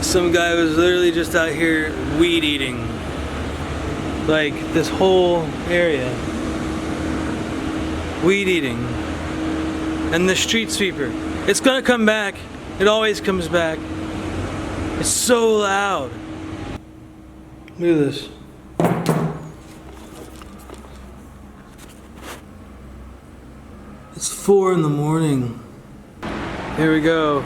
Some guy was literally just out here weed eating. Like this whole area. Weed eating. And the street sweeper. It's gonna come back. It always comes back. It's so loud. Look at this. It's 4 in the morning. Here we go.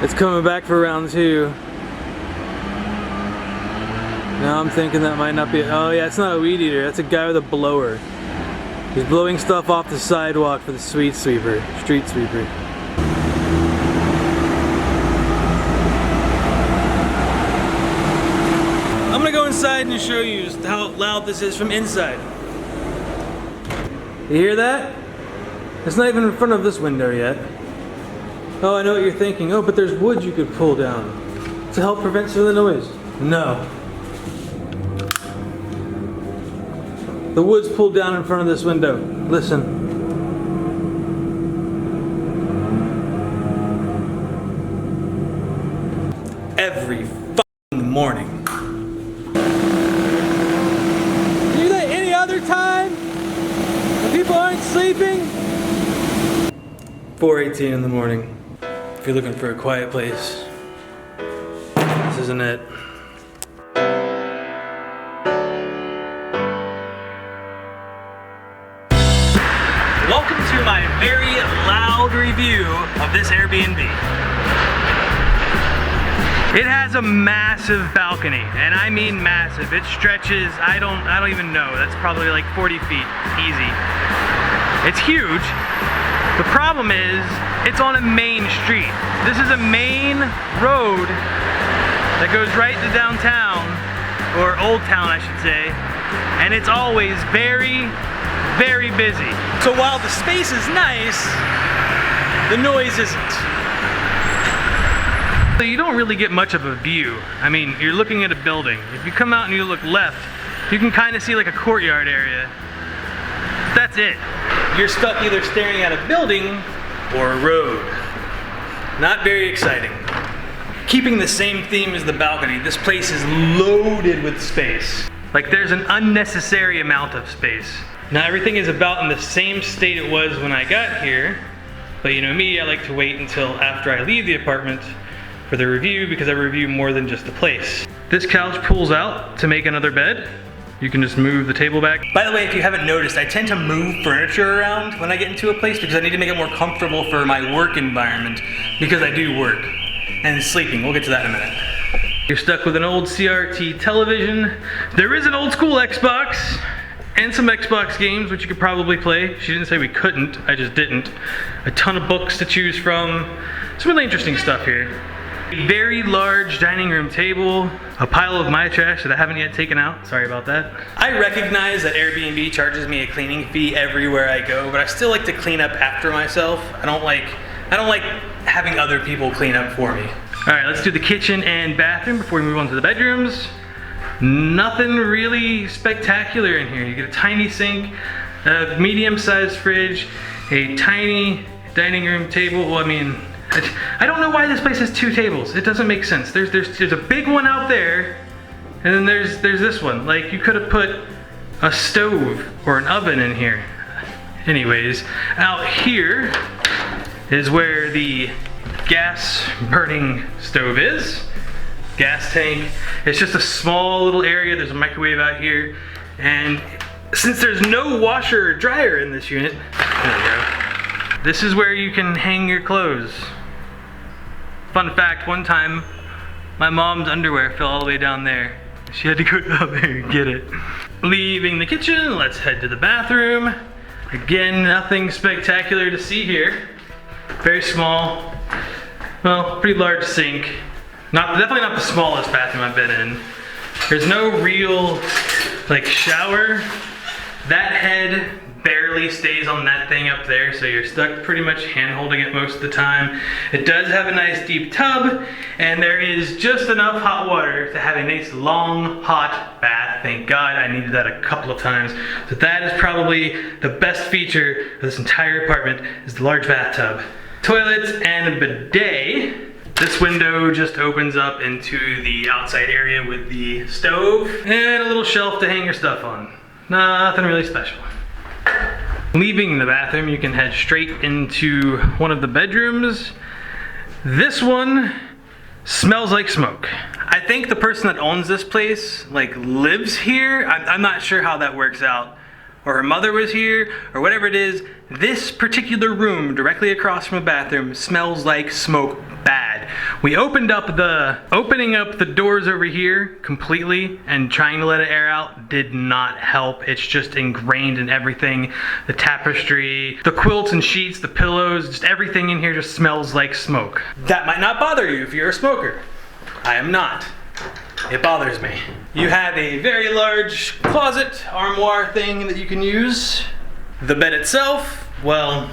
It's coming back for round 2. Now I'm thinking that might not be, oh yeah, it's not a weed eater, that's a guy with a blower. He's blowing stuff off the sidewalk for the street sweeper. I'm gonna go inside and show you just how loud this is from inside. You hear that? It's not even in front of this window yet. Oh, I know what you're thinking. Oh, but there's wood you could pull down to help prevent some of the noise. No. The wood's pulled down in front of this window. Listen. Every fucking morning. Do you do that any other time? When people aren't sleeping? 4:18 in the morning. If you're looking for a quiet place, this isn't it. Welcome to my very loud review of this Airbnb. It has a massive balcony, and I mean massive. It stretches, I don't even know. That's probably like 40 feet, easy. It's huge. The problem is, it's on a main street. This is a main road that goes right to downtown, or Old Town I should say, and it's always very, very busy. So while the space is nice, the noise isn't. So you don't really get much of a view. I mean, you're looking at a building. If you come out and you look left, you can kind of see like a courtyard area. That's it. You're stuck either staring at a building or a road. Not very exciting. Keeping the same theme as the balcony, this place is loaded with space. Like there's an unnecessary amount of space. Now everything is about in the same state it was when I got here, but you know me, I like to wait until after I leave the apartment for the review because I review more than just the place. This couch pulls out to make another bed. You can just move the table back. By the way, if you haven't noticed, I tend to move furniture around when I get into a place because I need to make it more comfortable for my work environment because I do work and sleeping. We'll get to that in a minute. You're stuck with an old CRT television. There is an old school Xbox and some Xbox games which you could probably play. She didn't say we couldn't, I just didn't. A ton of books to choose from. Some really interesting stuff here. A very large dining room table, a pile of my trash that I haven't yet taken out. Sorry about that. I recognize that Airbnb charges me a cleaning fee everywhere I go, but I still like to clean up after myself. I don't like having other people clean up for me. All right, let's do the kitchen and bathroom before we move on to the bedrooms. Nothing really spectacular in here. You get a tiny sink, a medium-sized fridge, a tiny dining room table. Well, I mean, I don't know why this place has 2 tables. It doesn't make sense. There's a big one out there, and then there's this one. Like you could have put a stove or an oven in here. Anyways, out here is where the gas burning stove is. Gas tank. It's just a small little area. There's a microwave out here, and since there's no washer or dryer in this unit, there we go. This is where you can hang your clothes. Fun fact, one time my mom's underwear fell all the way down there. She had to go down there and get it. Leaving the kitchen, let's head to the bathroom. Again, nothing spectacular to see here. Very small, well, pretty large sink. Definitely not the smallest bathroom I've been in. There's no real like shower. That head barely stays on that thing up there, so you're stuck pretty much hand holding it most of the time. It does have a nice deep tub, and there is just enough hot water to have a nice long hot bath. Thank God, I needed that a couple of times. So that is probably the best feature of this entire apartment, is the large bathtub. Toilets and a bidet. This window just opens up into the outside area with the stove and a little shelf to hang your stuff on. Nothing really special. Leaving the bathroom, you can head straight into one of the bedrooms. This one smells like smoke. I think the person that owns this place lives here. I'm not sure how that works out. Or her mother was here, or whatever it is. This particular room directly across from the bathroom smells like smoke bad. We opening up the doors over here completely and trying to let it air out did not help. It's just ingrained in everything. The tapestry, the quilts and sheets, the pillows, just everything in here just smells like smoke. That might not bother you if you're a smoker. I am not. It bothers me. You have a very large closet, armoire thing that you can use. The bed itself, well,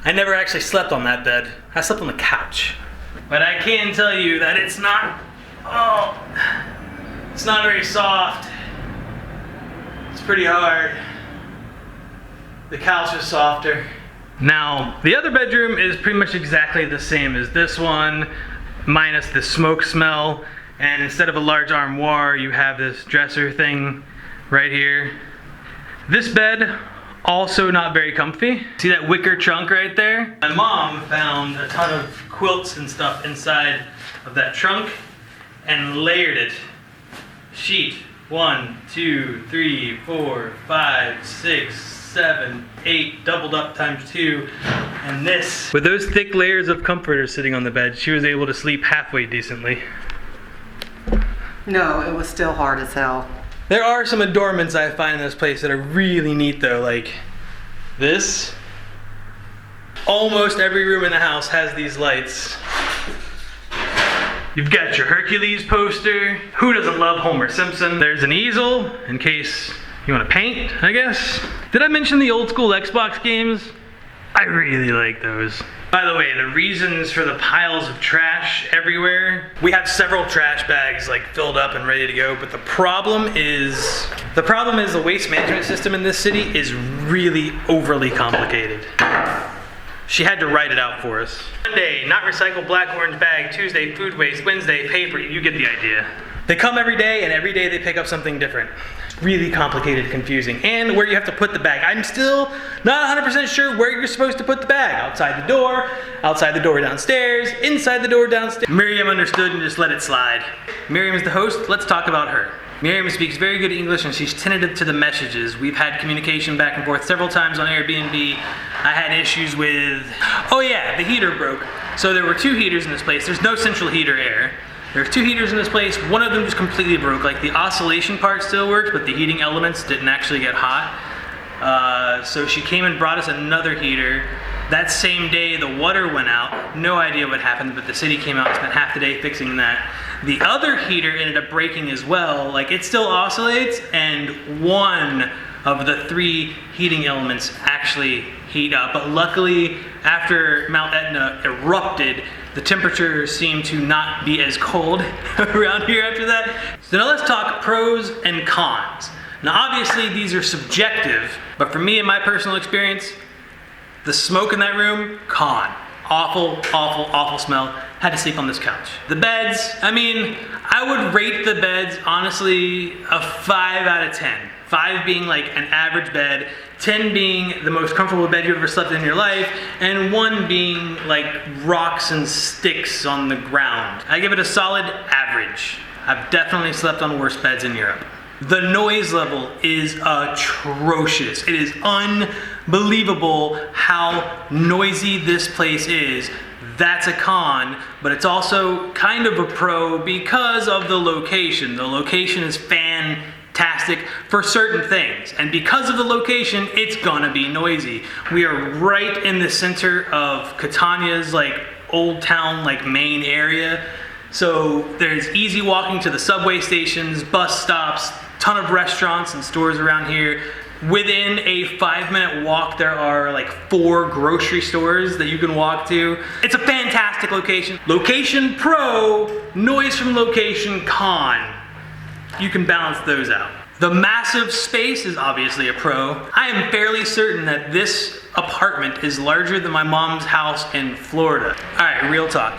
I never actually slept on that bed. I slept on the couch. But I can tell you that it's not very soft. It's pretty hard. The couch is softer. Now, the other bedroom is pretty much exactly the same as this one, minus the smoke smell. And instead of a large armoire, you have this dresser thing right here. This bed, also not very comfy. See that wicker trunk right there? My mom found a ton of quilts and stuff inside of that trunk and layered it. Sheet 1, 2, 3, 4, 5, 6, 7, 8, doubled up times 2. And this, with those thick layers of comforters sitting on the bed, she was able to sleep halfway decently. No, it was still hard as hell. There are some adornments I find in this place that are really neat though, like this. Almost every room in the house has these lights. You've got your Hercules poster. Who doesn't love Homer Simpson? There's an easel in case you want to paint, I guess. Did I mention the old school Xbox games? I really like those. By the way, the reasons for the piles of trash everywhere, we have several trash bags filled up and ready to go, but the problem is the waste management system in this city is really overly complicated. She had to write it out for us. Monday, not recycle black orange bag. Tuesday, food waste. Wednesday, paper. You get the idea. They come every day, and every day they pick up something different. Really complicated, confusing, and where you have to put the bag. I'm still not 100% sure where you're supposed to put the bag. Outside the door downstairs, inside the door downstairs. Miriam understood and just let it slide. Miriam is the host. Let's talk about her. Miriam speaks very good English and she's tentative to the messages. We've had communication back and forth several times on Airbnb. I had issues with, the heater broke. So there were 2 heaters in this place. There's no central heater air. There's 2 heaters in this place. One of them just completely broke. The oscillation part still worked, but the heating elements didn't actually get hot. So she came and brought us another heater. That same day, the water went out. No idea what happened, but the city came out and spent half the day fixing that. The other heater ended up breaking as well. It still oscillates, and one of the 3 heating elements actually heat up. But luckily, after Mount Etna erupted, the temperature seemed to not be as cold around here after that. So now let's talk pros and cons. Now obviously these are subjective, but for me in my personal experience, the smoke in that room, con. Awful, awful, awful smell. Had to sleep on this couch. The beds, I would rate the beds honestly a 5 out of 10. 5 being an average bed, 10 being the most comfortable bed you've ever slept in your life, and 1 being rocks and sticks on the ground. I give it a solid average. I've definitely slept on worse beds in Europe. The noise level is atrocious. It is unbelievable how noisy this place is. That's a con, but it's also kind of a pro because of the location. The location is fantastic for certain things, and because of the location, it's gonna be noisy. We are right in the center of Catania's old town main area, so there's easy walking to the subway stations, bus stops, ton of restaurants and stores around here. Within a 5-minute walk, there are 4 grocery stores that you can walk to. It's a fantastic location. Location pro, noise from location con. You can balance those out. The massive space is obviously a pro. I am fairly certain that this apartment is larger than my mom's house in Florida. All right, real talk.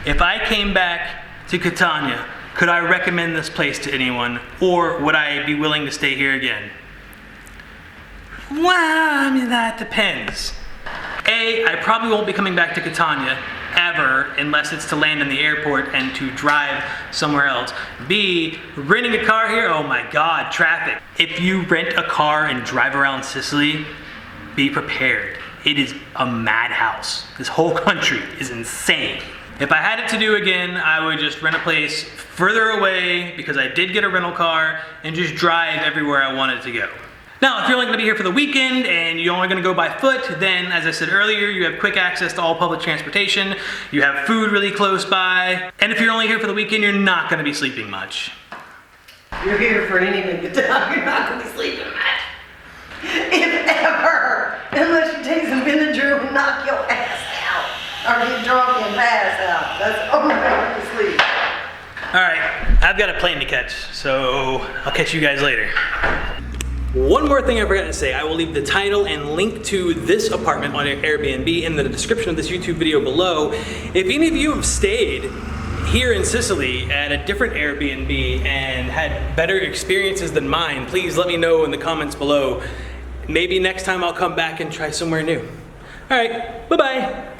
If I came back to Catania, could I recommend this place to anyone, or would I be willing to stay here again? Well, I mean, that depends. A, I probably won't be coming back to Catania ever unless it's to land in the airport and to drive somewhere else. B, renting a car here, oh my God, traffic. If you rent a car and drive around Sicily, be prepared. It is a madhouse. This whole country is insane. If I had it to do again, I would just rent a place further away because I did get a rental car and just drive everywhere I wanted to go. Now, if you're only gonna be here for the weekend and you're only gonna go by foot, then as I said earlier, you have quick access to all public transportation, you have food really close by, and if you're only here for the weekend, you're not gonna be sleeping much. You're here for any length of time. You're not going to be sleeping much. If ever. Unless you take some Benadryl and knock your ass out. Or get drunk and pass out. That's the only way you can sleep. All right, I've got a plane to catch, so I'll catch you guys later. One more thing I forgot to say, I will leave the title and link to this apartment on Airbnb in the description of this YouTube video below. If any of you have stayed here in Sicily at a different Airbnb and had better experiences than mine, please let me know in the comments below. Maybe next time I'll come back and try somewhere new. All right, bye-bye.